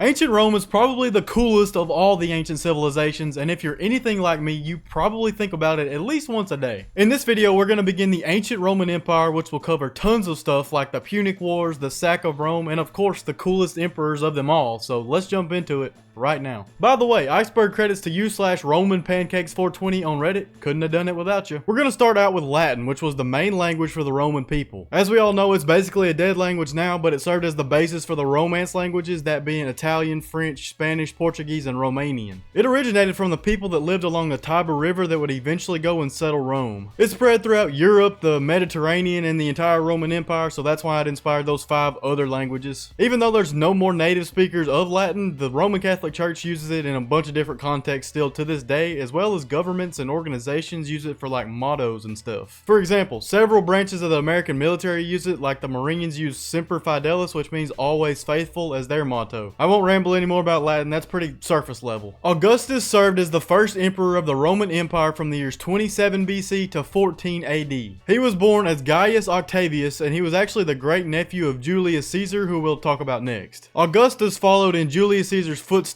Ancient Rome is probably the coolest of all the ancient civilizations, and if you're anything like me, you probably think about it at least once a day. In this video, we're going to begin the Ancient Roman Empire, which will cover tons of stuff like the Punic Wars, the sack of Rome, and of course the coolest emperors of them all, so let's jump into it right now. By the way, Iceberg credits to you/RomanPancakes420 on Reddit. Couldn't have done it without you. We're going to start out with Latin, which was the main language for the Roman people. As we all know, it's basically a dead language now, but it served as the basis for the Romance languages, that being Italian, French, Spanish, Portuguese, and Romanian. It originated from the people that lived along the Tiber River that would eventually go and settle Rome. It spread throughout Europe, the Mediterranean, and the entire Roman Empire, so that's why it inspired those 5 other languages. Even though there's no more native speakers of Latin, the Roman Catholic Church uses it in a bunch of different contexts still to this day, as well as governments and organizations use it for like mottos and stuff. For example, several branches of the American military use it, like the Marines use Semper Fidelis, which means always faithful, as their motto. I won't ramble anymore about Latin, that's pretty surface level. Augustus served as the first emperor of the Roman Empire from the years 27 BC to 14 AD. He was born as Gaius Octavius, and he was actually the great nephew of Julius Caesar, who we'll talk about next. Augustus followed in Julius Caesar's footsteps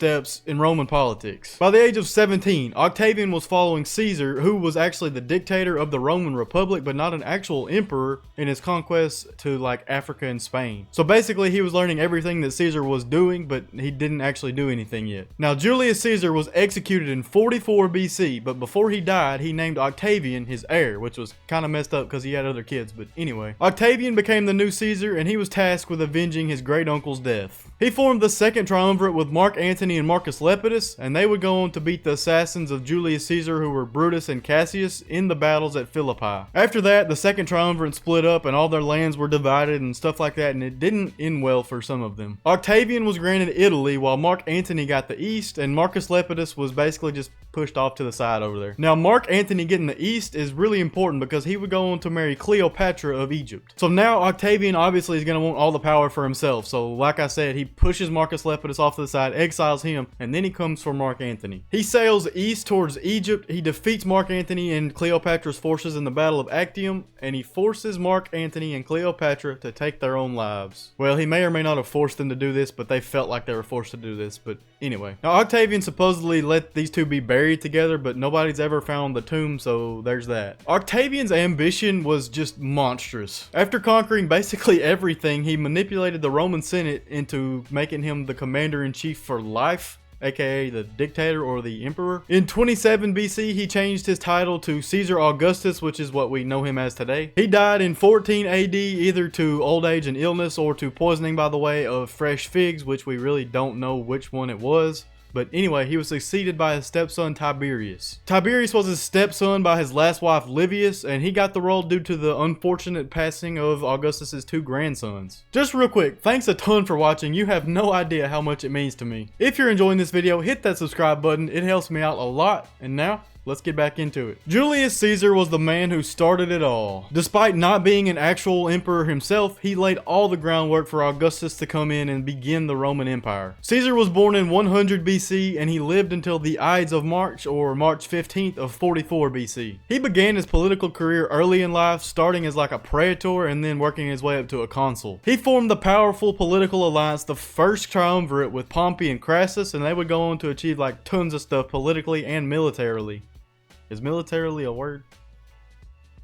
in Roman politics. By the age of 17, Octavian was following Caesar, who was actually the dictator of the Roman Republic, but not an actual emperor, in his conquests to like Africa and Spain. So basically he was learning everything that Caesar was doing, but he didn't actually do anything yet. Now Julius Caesar was executed in 44 BC, but before he died, he named Octavian his heir, which was kind of messed up because he had other kids, but anyway. Octavian became the new Caesar, and he was tasked with avenging his great uncle's death. He formed the second triumvirate with Mark Antony and Marcus Lepidus, and they would go on to beat the assassins of Julius Caesar, who were Brutus and Cassius, in the battles at Philippi. After that, the second triumvirate split up and all their lands were divided and stuff like that, and it didn't end well for some of them. Octavian was granted Italy, while Mark Antony got the East, and Marcus Lepidus was basically just pushed off to the side over there. Now Mark Antony getting the East is really important because he would go on to marry Cleopatra of Egypt. So now Octavian obviously is going to want all the power for himself, so like I said, he pushes Marcus Lepidus off to the side, exiles him, and then he comes for Mark Antony. He sails east towards Egypt, he defeats Mark Antony and Cleopatra's forces in the Battle of Actium, and he forces Mark Antony and Cleopatra to take their own lives. Well, he may or may not have forced them to do this, but they felt like they were forced to do this, but anyway. Now Octavian supposedly let these two be buried together, but nobody's ever found the tomb, so there's that. Octavian's ambition was just monstrous. After conquering basically everything, he manipulated the Roman Senate into making him the commander-in-chief for life, aka the dictator or the emperor. In 27 BC, he changed his title to Caesar Augustus, which is what we know him as today. He died in 14 AD, either to old age and illness or to poisoning by the way of fresh figs, which we really don't know which one it was. But anyway, he was succeeded by his stepson Tiberius. Tiberius was his stepson by his last wife Livius, and he got the role due to the unfortunate passing of Augustus's 2 grandsons. Just real quick, thanks a ton for watching. You have no idea how much it means to me. If you're enjoying this video, hit that subscribe button. It helps me out a lot. And now, let's get back into it. Julius Caesar was the man who started it all. Despite not being an actual emperor himself, he laid all the groundwork for Augustus to come in and begin the Roman Empire. Caesar was born in 100 BC, and he lived until the Ides of March, or March 15th of 44 BC. He began his political career early in life, starting as like a praetor and then working his way up to a consul. He formed the powerful political alliance, the first triumvirate, with Pompey and Crassus, and they would go on to achieve like tons of stuff politically and militarily. Is militarily a word?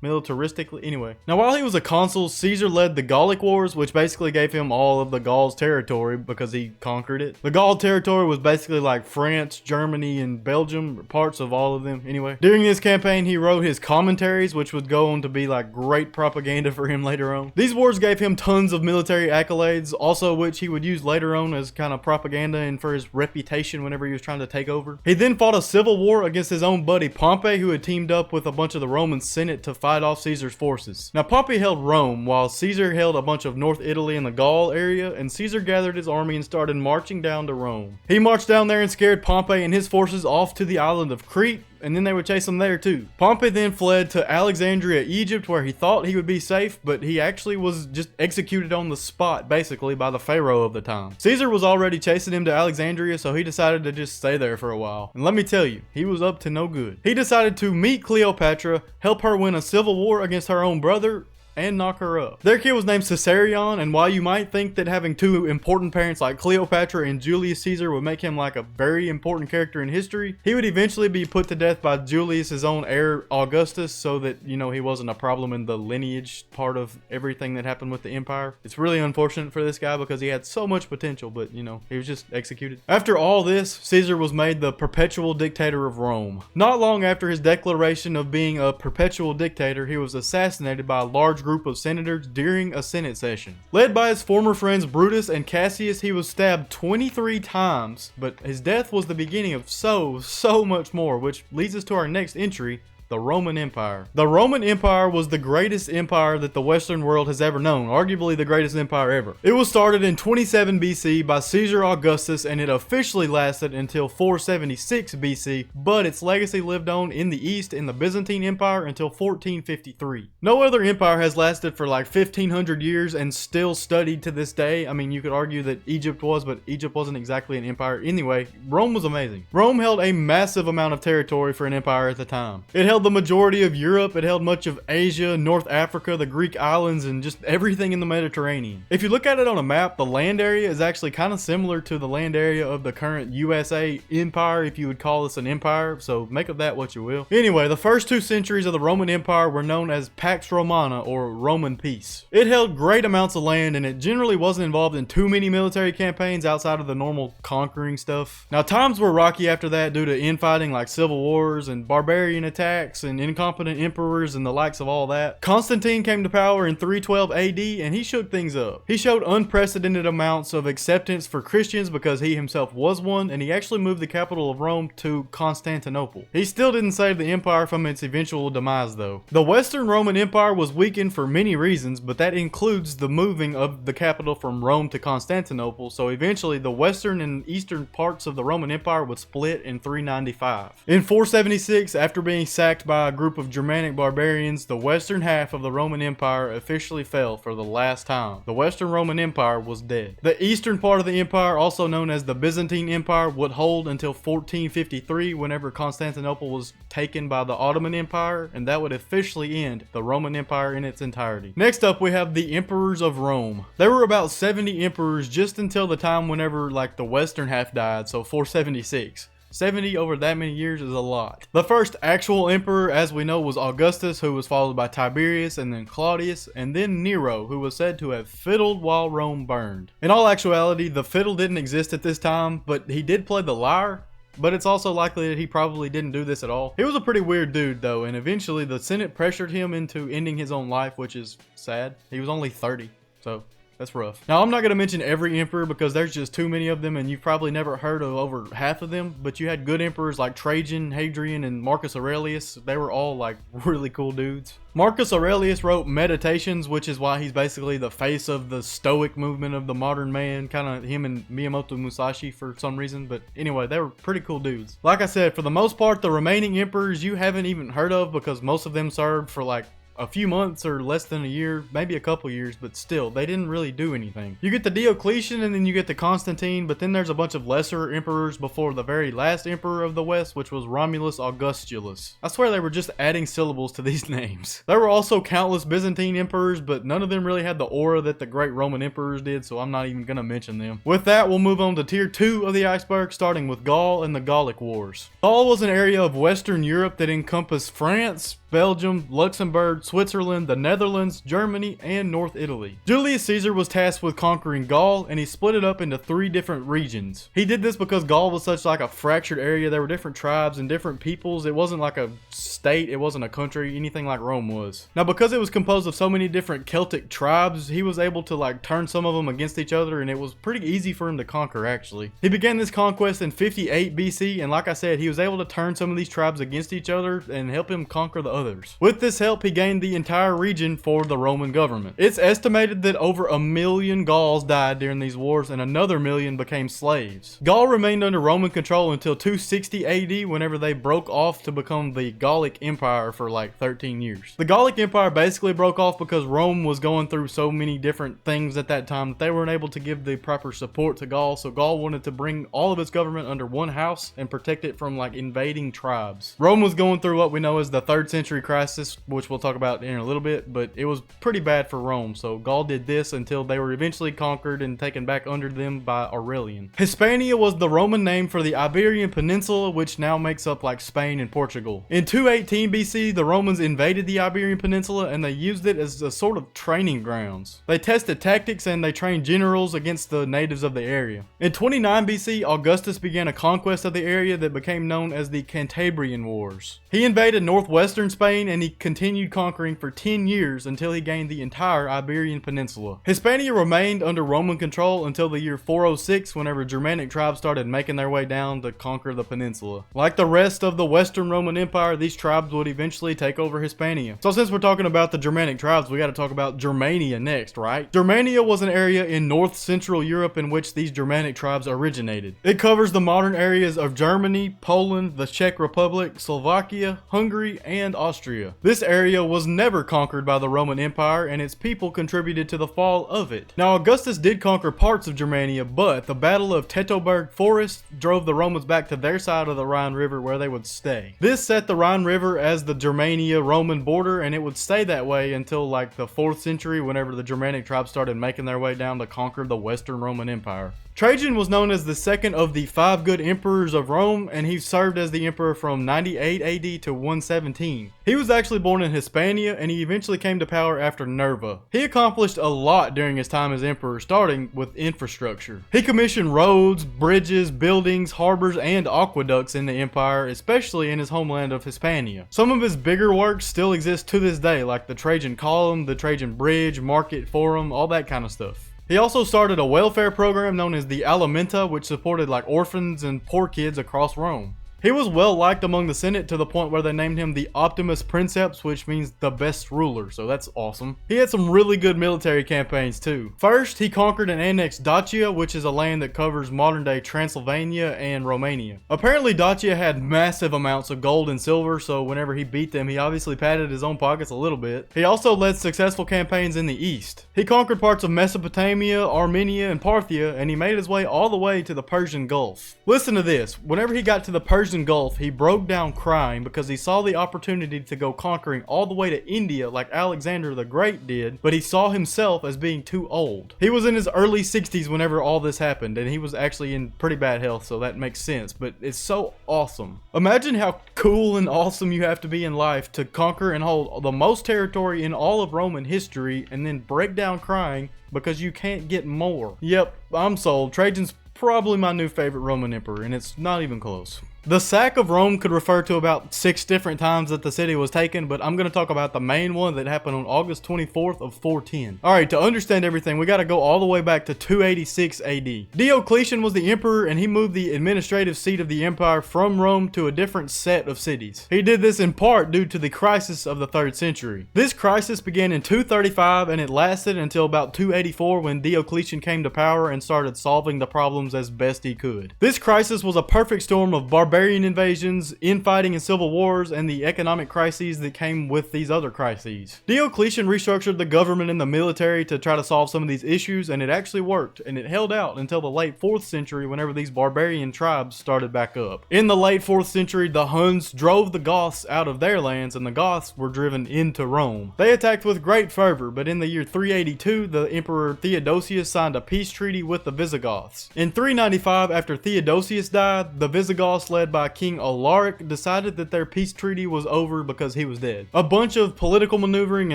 Militaristically? Anyway. Now while he was a consul, Caesar led the Gallic Wars, which basically gave him all of the Gaul's territory because he conquered it. The Gaul territory was basically like France, Germany, and Belgium, parts of all of them. Anyway. During this campaign, he wrote his commentaries, which would go on to be like great propaganda for him later on. These wars gave him tons of military accolades, also which he would use later on as kind of propaganda and for his reputation whenever he was trying to take over. He then fought a civil war against his own buddy Pompey, who had teamed up with a bunch of the Roman Senate to fight off Caesar's forces. Now Pompey held Rome, while Caesar held a bunch of North Italy and the Gaul area, and Caesar gathered his army and started marching down to Rome. He marched down there and scared Pompey and his forces off to the island of Crete, and then they would chase him there too. Pompey then fled to Alexandria, Egypt, where he thought he would be safe, but he actually was just executed on the spot, basically, by the pharaoh of the time. Caesar was already chasing him to Alexandria, so he decided to just stay there for a while. And let me tell you, he was up to no good. He decided to meet Cleopatra, help her win a civil war against her own brother, and knock her up. Their kid was named Caesarion, and while you might think that having two important parents like Cleopatra and Julius Caesar would make him like a very important character in history, he would eventually be put to death by Julius's own heir Augustus, so that, you know, he wasn't a problem in the lineage part of everything that happened with the empire. It's really unfortunate for this guy because he had so much potential, but, you know, he was just executed. After all this, Caesar was made the perpetual dictator of Rome. Not long after his declaration of being a perpetual dictator, he was assassinated by a large group of senators during a Senate session. Led by his former friends Brutus and Cassius, he was stabbed 23 times, but his death was the beginning of so much more, which leads us to our next entry, the Roman Empire. The Roman Empire was the greatest empire that the Western world has ever known, arguably the greatest empire ever. It was started in 27 BC by Caesar Augustus, and it officially lasted until 476 BC, but its legacy lived on in the East in the Byzantine Empire until 1453. No other empire has lasted for like 1500 years and still studied to this day. I mean, you could argue that Egypt was, but Egypt wasn't exactly an empire. Anyway, Rome was amazing. Rome held a massive amount of territory for an empire at the time. It held the majority of Europe, it held much of Asia, North Africa, the Greek islands, and just everything in the Mediterranean. If you look at it on a map, the land area is actually kind of similar to the land area of the current USA empire, if you would call this an empire, so make of that what you will. Anyway, the first 2 centuries of the Roman Empire were known as Pax Romana, or Roman peace. It held great amounts of land, and it generally wasn't involved in too many military campaigns outside of the normal conquering stuff. Now, times were rocky after that due to infighting like civil wars and barbarian attacks and incompetent emperors and the likes of all that. Constantine came to power in 312 AD, and he shook things up. He showed unprecedented amounts of acceptance for Christians because he himself was one, and he actually moved the capital of Rome to Constantinople. He still didn't save the empire from its eventual demise though. The Western Roman Empire was weakened for many reasons, but that includes the moving of the capital from Rome to Constantinople, so eventually the western and eastern parts of the Roman Empire would split in 395. In 476, after being sacked by a group of Germanic barbarians, the western half of the Roman Empire officially fell for the last time. The Western Roman Empire was dead. The eastern part of the empire, also known as the Byzantine Empire, would hold until 1453, whenever Constantinople was taken by the Ottoman Empire, and that would officially end the Roman Empire in its entirety. Next up, we have the Emperors of Rome. There were about 70 emperors just until the time whenever like the western half died, so 476. 70 over that many years is a lot. The first actual emperor, as we know, was Augustus, who was followed by Tiberius and then Claudius, and then Nero, who was said to have fiddled while Rome burned. In all actuality, the fiddle didn't exist at this time, but he did play the lyre. But it's also likely that he probably didn't do this at all. He was a pretty weird dude though, and eventually the Senate pressured him into ending his own life, which is sad. He was only 30, so that's rough. Now, I'm not going to mention every emperor because there's just too many of them, and you've probably never heard of over half of them, but you had good emperors like Trajan, Hadrian, and Marcus Aurelius. They were all like really cool dudes. Marcus Aurelius wrote Meditations, which is why he's basically the face of the Stoic movement of the modern man, kind of him and Miyamoto Musashi for some reason, but anyway, they were pretty cool dudes. Like I said, for the most part, the remaining emperors you haven't even heard of because most of them served for like a few months or less than a year, maybe a couple years, but still, they didn't really do anything. You get the Diocletian and then you get the Constantine, but then there's a bunch of lesser emperors before the very last emperor of the West, which was Romulus Augustulus. I swear they were just adding syllables to these names. There were also countless Byzantine emperors, but none of them really had the aura that the great Roman emperors did, so I'm not even gonna mention them. With that, we'll move on to tier 2 of the iceberg, starting with Gaul and the Gallic Wars. Gaul was an area of Western Europe that encompassed France, Belgium, Luxembourg, Switzerland, the Netherlands, Germany, and North Italy. Julius Caesar was tasked with conquering Gaul, and he split it up into 3 different regions. He did this because Gaul was such like a fractured area. There were different tribes and different peoples. It wasn't like a state, it wasn't a country, anything like Rome was. Now, because it was composed of so many different Celtic tribes, he was able to like turn some of them against each other, and it was pretty easy for him to conquer actually. He began this conquest in 58 BC, and like I said, he was able to turn some of these tribes against each other and help him conquer the others. With this help, he gained the entire region for the Roman government. It's estimated that over 1 million Gauls died during these wars, and another 1 million became slaves. Gaul remained under Roman control until 260 AD, whenever they broke off to become the Gallic Empire for like 13 years. The Gallic Empire basically broke off because Rome was going through so many different things at that time that they weren't able to give the proper support to Gaul, so Gaul wanted to bring all of its government under one house and protect it from like invading tribes. Rome was going through what we know as the 3rd century crisis, which we'll talk about about in a little bit, but it was pretty bad for Rome, so Gaul did this until they were eventually conquered and taken back under them by Aurelian. Hispania was the Roman name for the Iberian Peninsula, which now makes up like Spain and Portugal. In 218 BC, the Romans invaded the Iberian Peninsula and they used it as a sort of training grounds. They tested tactics and they trained generals against the natives of the area. In 29 BC, Augustus began a conquest of the area that became known as the Cantabrian Wars. He invaded northwestern Spain and he continued conquering for 10 years until he gained the entire Iberian Peninsula. Hispania remained under Roman control until the year 406, whenever Germanic tribes started making their way down to conquer the peninsula. Like the rest of the Western Roman Empire, these tribes would eventually take over Hispania. So since we're talking about the Germanic tribes, we got to talk about Germania next, right? Germania was an area in north central Europe in which these Germanic tribes originated. It covers the modern areas of Germany, Poland, the Czech Republic, Slovakia, Hungary, and Austria. This area was never conquered by the Roman Empire, and its people contributed to the fall of it. Now, Augustus did conquer parts of Germania, but the Battle of Teutoburg Forest drove the Romans back to their side of the Rhine River where they would stay. This set the Rhine River as the Germania-Roman border, and it would stay that way until like the 4th century, whenever the Germanic tribes started making their way down to conquer the Western Roman Empire. Trajan was known as the second of the 5 good emperors of Rome, and he served as the emperor from 98 AD to 117. He was actually born in Hispania, and he eventually came to power after Nerva. He accomplished a lot during his time as emperor, starting with infrastructure. He commissioned roads, bridges, buildings, harbors, and aqueducts in the empire, especially in his homeland of Hispania. Some of his bigger works still exist to this day, like the Trajan Column, the Trajan Bridge, Market Forum, all that kind of stuff. He also started a welfare program known as the Alimenta, which supported like orphans and poor kids across Rome. He was well liked among the Senate to the point where they named him the Optimus Princeps, which means the best ruler, so that's awesome. He had some really good military campaigns too. First, he conquered and annexed Dacia, which is a land that covers modern-day Transylvania and Romania. Apparently, Dacia had massive amounts of gold and silver, so whenever he beat them, he obviously padded his own pockets a little bit. He also led successful campaigns in the east. He conquered parts of Mesopotamia, Armenia, and Parthia, and he made his way all the way to the Persian Gulf. Listen to this. Whenever he got to the Persian Gulf, he broke down crying because he saw the opportunity to go conquering all the way to India like Alexander the Great did, but he saw himself as being too old. He was in his early 60s whenever all this happened, and he was actually in pretty bad health, so that makes sense, but it's so awesome. Imagine how cool and awesome you have to be in life to conquer and hold the most territory in all of Roman history and then break down crying because you can't get more. Yep, I'm sold. Trajan's probably my new favorite Roman emperor, and it's not even close. The sack of Rome could refer to about 6 different times that the city was taken, but I'm going to talk about the main one that happened on August 24th of 410. Alright, to understand everything, we got to go all the way back to 286 AD. Diocletian was the emperor, and he moved the administrative seat of the empire from Rome to a different set of cities. He did this in part due to the crisis of the 3rd century. This crisis began in 235, and it lasted until about 284 when Diocletian came to power and started solving the problems as best he could. This crisis was a perfect storm of barbarian invasions, infighting and civil wars, and the economic crises that came with these other crises. Diocletian restructured the government and the military to try to solve some of these issues, and it actually worked, and it held out until the late 4th century whenever these barbarian tribes started back up. In the late 4th century, the Huns drove the Goths out of their lands, and the Goths were driven into Rome. They attacked with great fervor, but in the year 382, the Emperor Theodosius signed a peace treaty with the Visigoths. In 395, after Theodosius died, the Visigoths, led by King Alaric, decided that their peace treaty was over because he was dead. A bunch of political maneuvering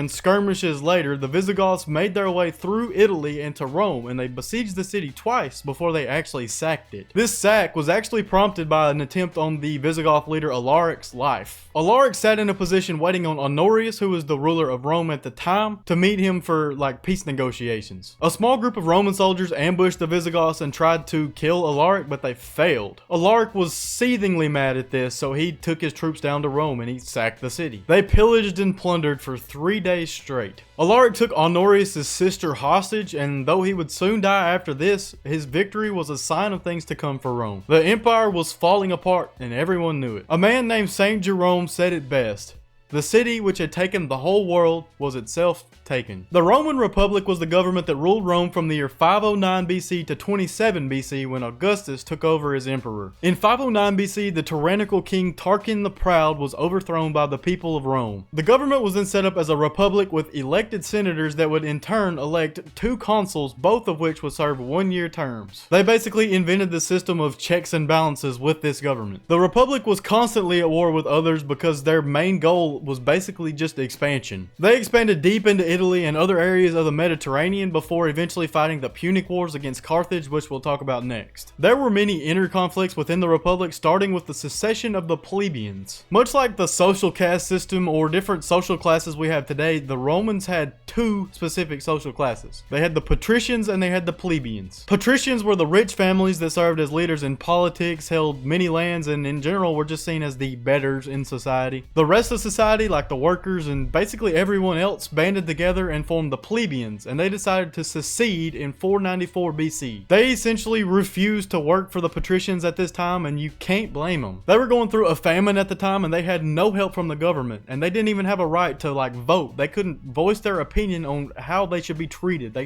and skirmishes later, the Visigoths made their way through Italy into Rome, and they besieged the city twice before they actually sacked it. This sack was actually prompted by an attempt on the Visigoth leader Alaric's life. Alaric sat in a position waiting on Honorius, who was the ruler of Rome at the time, to meet him for like peace negotiations. A small group of Roman soldiers ambushed the Visigoths and tried to kill Alaric, but they failed. Alaric was seethingly mad at this, so he took his troops down to Rome and he sacked the city. They pillaged and plundered for 3 days straight. Alaric took Honorius' sister hostage, and though he would soon die after this, his victory was a sign of things to come for Rome. The empire was falling apart, and everyone knew it. A man named Saint Jerome said it best: "The city which had taken the whole world was itself taken. The Roman Republic was the government that ruled Rome from the year 509 BC to 27 BC when Augustus took over as emperor. In 509 BC, the tyrannical king Tarquin the Proud was overthrown by the people of Rome. The government was then set up as a republic with elected senators that would in turn elect 2 consuls, both of which would serve 1-year terms. They basically invented the system of checks and balances with this government. The republic was constantly at war with others because their main goal was basically just expansion. They expanded deep into Italy and other areas of the Mediterranean before eventually fighting the Punic Wars against Carthage, which we'll talk about next. There were many inner conflicts within the republic, starting with the secession of the plebeians. Much like the social caste system or different social classes we have today, the Romans had 2 specific social classes. They had the patricians and they had the plebeians. Patricians were the rich families that served as leaders in politics, held many lands, and in general were just seen as the betters in society. The rest of society, like the workers and basically everyone else, banded together and formed the plebeians, and they decided to secede in 494 BC. They essentially refused to work for the patricians at this time, and you can't blame them. They were going through a famine at the time and they had no help from the government, and they didn't even have a right to vote. They couldn't voice their opinion on how they should be treated.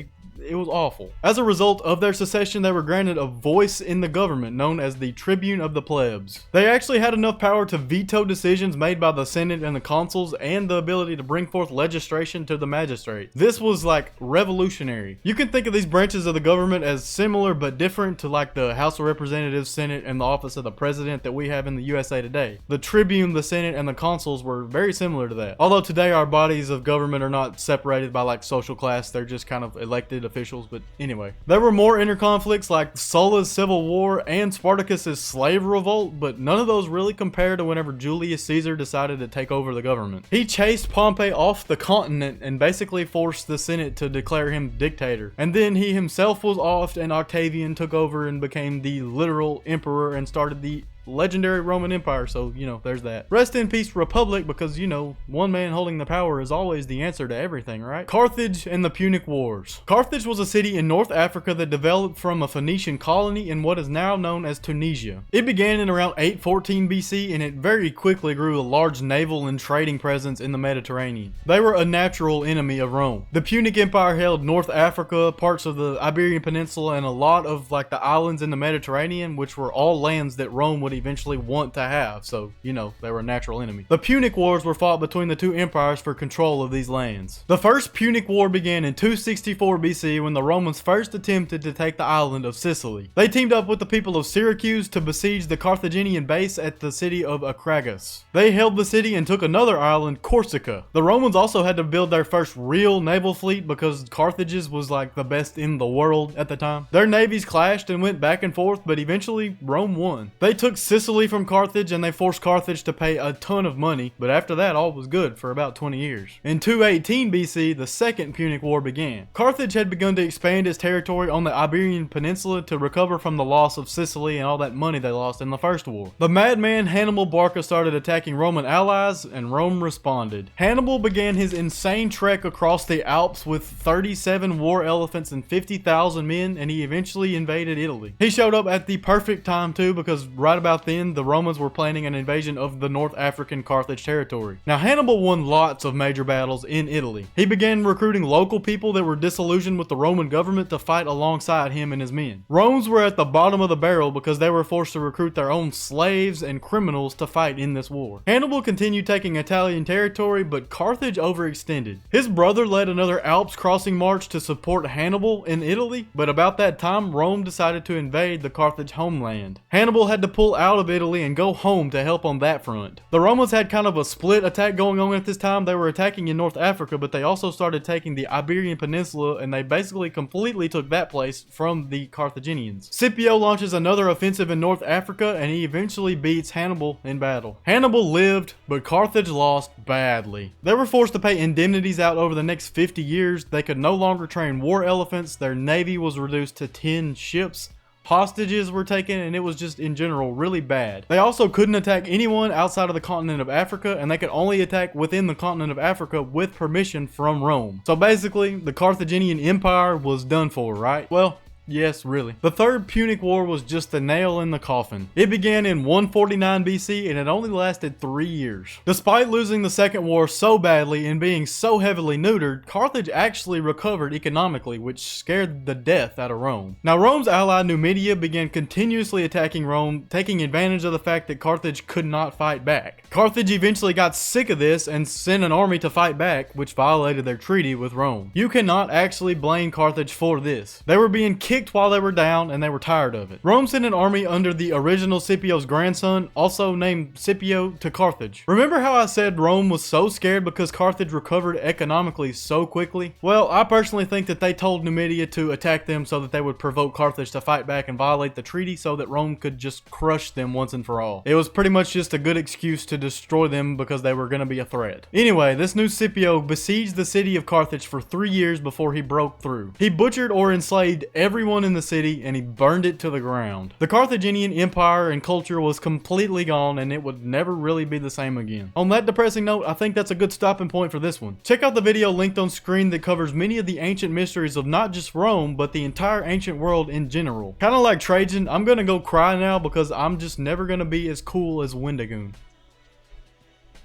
It was awful. As a result of their secession, they were granted a voice in the government known as the Tribune of the Plebs. They actually had enough power to veto decisions made by the Senate and the consuls, and the ability to bring forth legislation to the magistrate. This was revolutionary. You can think of these branches of the government as similar but different to the House of Representatives, Senate, and the office of the President that we have in the USA today. The Tribune, the Senate, and the consuls were very similar to that. Although today our bodies of government are not separated by social class, they're just kind of elected officials. But anyway, there were more inner conflicts like Sulla's civil war and Spartacus's slave revolt, but none of those really compare to whenever Julius Caesar decided to take over the government. He chased Pompey off the continent and basically forced the Senate to declare him dictator. And then he himself was off and Octavian took over and became the literal emperor and started the legendary Roman Empire. So, there's that. Rest in peace, Republic, because, one man holding the power is always the answer to everything, right? Carthage and the Punic Wars. Carthage was a city in North Africa that developed from a Phoenician colony in what is now known as Tunisia. It began in around 814 BC, and it very quickly grew a large naval and trading presence in the Mediterranean. They were a natural enemy of Rome. The Punic Empire held North Africa, parts of the Iberian Peninsula, and a lot of the islands in the Mediterranean, which were all lands that Rome would eventually want to have, so they were a natural enemy. The Punic Wars were fought between the 2 empires for control of these lands. The first Punic War began in 264 BC when the Romans first attempted to take the island of Sicily. They teamed up with the people of Syracuse to besiege the Carthaginian base at the city of Acragas. They held the city and took another island, Corsica. The Romans also had to build their first real naval fleet because Carthage's was the best in the world at the time. Their navies clashed and went back and forth, but eventually Rome won. They took Sicily from Carthage and they forced Carthage to pay a ton of money, but after that all was good for about 20 years. In 218 BC, the Second Punic War began. Carthage had begun to expand its territory on the Iberian Peninsula to recover from the loss of Sicily and all that money they lost in the First War. The madman Hannibal Barca started attacking Roman allies and Rome responded. Hannibal began his insane trek across the Alps with 37 war elephants and 50,000 men, and he eventually invaded Italy. He showed up at the perfect time too, because right about then the Romans were planning an invasion of the North African Carthage territory. Now Hannibal won lots of major battles in Italy. He began recruiting local people that were disillusioned with the Roman government to fight alongside him and his men. Romans were at the bottom of the barrel because they were forced to recruit their own slaves and criminals to fight in this war. Hannibal continued taking Italian territory, but Carthage overextended. His brother led another Alps crossing march to support Hannibal in Italy, but about that time Rome decided to invade the Carthage homeland. Hannibal had to pull out of Italy and go home to help on that front. The Romans had kind of a split attack going on at this time. They were attacking in North Africa, but they also started taking the Iberian Peninsula, and they basically completely took that place from the Carthaginians. Scipio launches another offensive in North Africa, and he eventually beats Hannibal in battle. Hannibal lived, but Carthage lost badly. They were forced to pay indemnities out over the next 50 years. They could no longer train war elephants. Their navy was reduced to 10 ships. Hostages were taken, and it was just in general really bad. They also couldn't attack anyone outside of the continent of Africa, and they could only attack within the continent of Africa with permission from Rome. So basically, the Carthaginian Empire was done for, right? Well, Yes, really. The Third Punic War was just the nail in the coffin. It began in 149 BC and it only lasted 3 years. Despite losing the Second War so badly and being so heavily neutered, Carthage actually recovered economically, which scared the death out of Rome. Now, Rome's ally Numidia began continuously attacking Rome, taking advantage of the fact that Carthage could not fight back. Carthage eventually got sick of this and sent an army to fight back, which violated their treaty with Rome. You cannot actually blame Carthage for this. They were being kicked while they were down and they were tired of it. Rome sent an army under the original Scipio's grandson, also named Scipio, to Carthage. Remember how I said Rome was so scared because Carthage recovered economically so quickly? Well, I personally think that they told Numidia to attack them so that they would provoke Carthage to fight back and violate the treaty so that Rome could just crush them once and for all. It was pretty much just a good excuse to destroy them because they were going to be a threat. Anyway, this new Scipio besieged the city of Carthage for 3 years before he broke through. He butchered or enslaved everyone in the city and he burned it to the ground. The Carthaginian empire and culture was completely gone and it would never really be the same again. On that depressing note, I think that's a good stopping point for this one. Check out the video linked on screen that covers many of the ancient mysteries of not just Rome, but the entire ancient world in general. Kind of like Trajan, I'm gonna go cry now because I'm just never gonna be as cool as Wendigoon.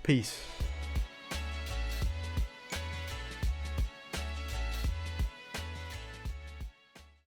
Peace.